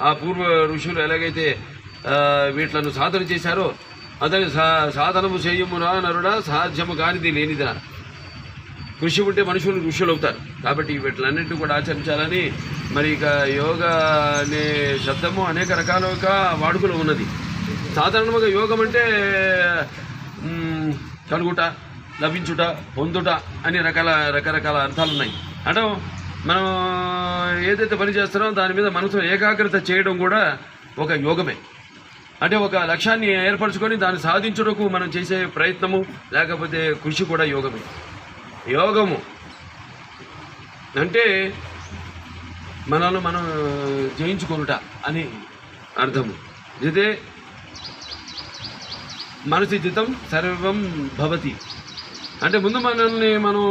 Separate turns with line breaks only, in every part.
ఆ పూర్వ ఋషులు ఎలాగైతే వీటిలను సాధన చేశారో అతని సాధనము చేయమురా నరుడా సాధ్యము కానిది లేనిదా. కృషి ఉంటే మనుషులు ఋషులు అవుతారు. కాబట్టి వీటిలన్నింటినీ కూడా ఆచరించాలని మరి ఇక యోగా అనే శబ్దము అనేక రకాలుగా వాడుకలో ఉన్నది. సాధారణంగా యోగం అంటే కలుగుట, లభించుట, పొందుట అని రకరకాల అర్థాలు ఉన్నాయి. అంటే మనం ఏదైతే పని చేస్తారో దాని మీద మనసు ఏకాగ్రత చేయడం కూడా ఒక యోగమే. అంటే ఒక లక్ష్యాన్ని ఏర్పరచుకొని దాన్ని సాధించుటకు మనం చేసే ప్రయత్నము లేకపోతే కృషి కూడా యోగమే. యోగము అంటే మనల్ని మనం జయించుకొనుట అని అర్థము. ఇదే మనసి జితం సర్వం భవతి అంటే ముందు మనల్ని మనం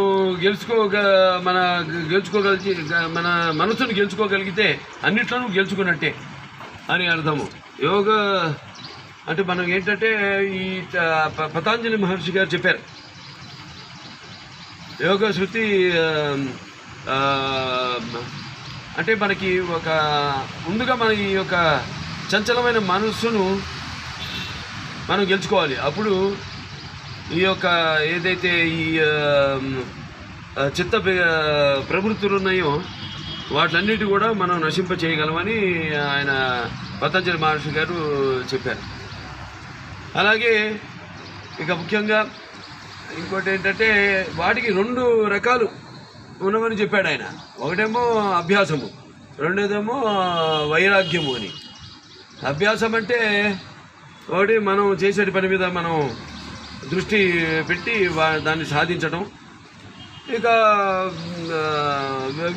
మన మనసును గెలుచుకోగలిగితే అన్నిట్లోనూ గెలుచుకున్నట్టే అని అర్థము. యోగ అంటే మనం ఏంటంటే ఈ పతాంజలి మహర్షి గారు చెప్పారు, యోగ శృతి అంటే మనకి ముందుగా మన ఈ యొక్క చంచలమైన మనస్సును మనం గెలుచుకోవాలి. అప్పుడు ఈ యొక్క ఏదైతే ఈ చిత్త ప్రవృత్తులు ఉన్నాయో వాటిలన్నిటి కూడా మనం నశింప చేయగలమని ఆయన పతంజలి మహర్షి గారు చెప్పారు. అలాగే ఇక ముఖ్యంగా ఇంకోటి ఏంటంటే వాటికి 2 రకాలు ఉన్నవని చెప్పాడు ఆయన. ఒకటేమో అభ్యాసము, రెండోదేమో వైరాగ్యము అని. అభ్యాసం అంటే ఒకటి మనం చేసే పని మీద మనం దృష్టి పెట్టి దాన్ని సాధించడం. ఇక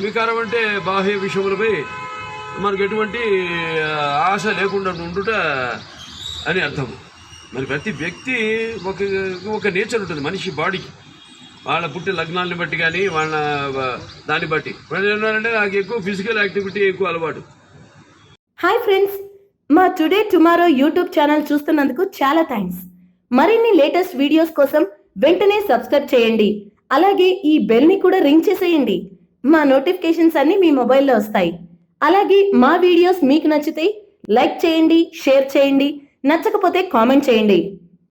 వికారం అంటే బాహ్య విషయములపై మనకు ఎటువంటి ఆశ లేకుండా ఉండుట అని అర్థము. మరి ప్రతి వ్యక్తి ఒక నేచర్ ఉంటుంది మనిషి బాడీకి, వాళ్ళ పుట్టి లగ్నాన్ని బట్టి కానీ వాళ్ళ దాన్ని బట్టి. ఏంటంటే నాకు ఎక్కువ ఫిజికల్ యాక్టివిటీ ఎక్కువ అలవాటు.
హాయ్ ఫ్రెండ్స్, మా టుడే టుమారో యూట్యూబ్ ఛానల్ చూస్తున్నందుకు చాలా థ్యాంక్స్. మరిన్ని లేటెస్ట్ వీడియోస్ కోసం వెంటనే సబ్స్క్రైబ్ చేయండి. అలాగే ఈ బెల్ ని కూడా రింగ్ చేసేయండి. మా నోటిఫికేషన్స్ అన్ని మీ మొబైల్లో వస్తాయి. అలాగే మా వీడియోస్ మీకు నచ్చితే లైక్ చేయండి, షేర్ చేయండి, నచ్చకపోతే కామెంట్ చేయండి.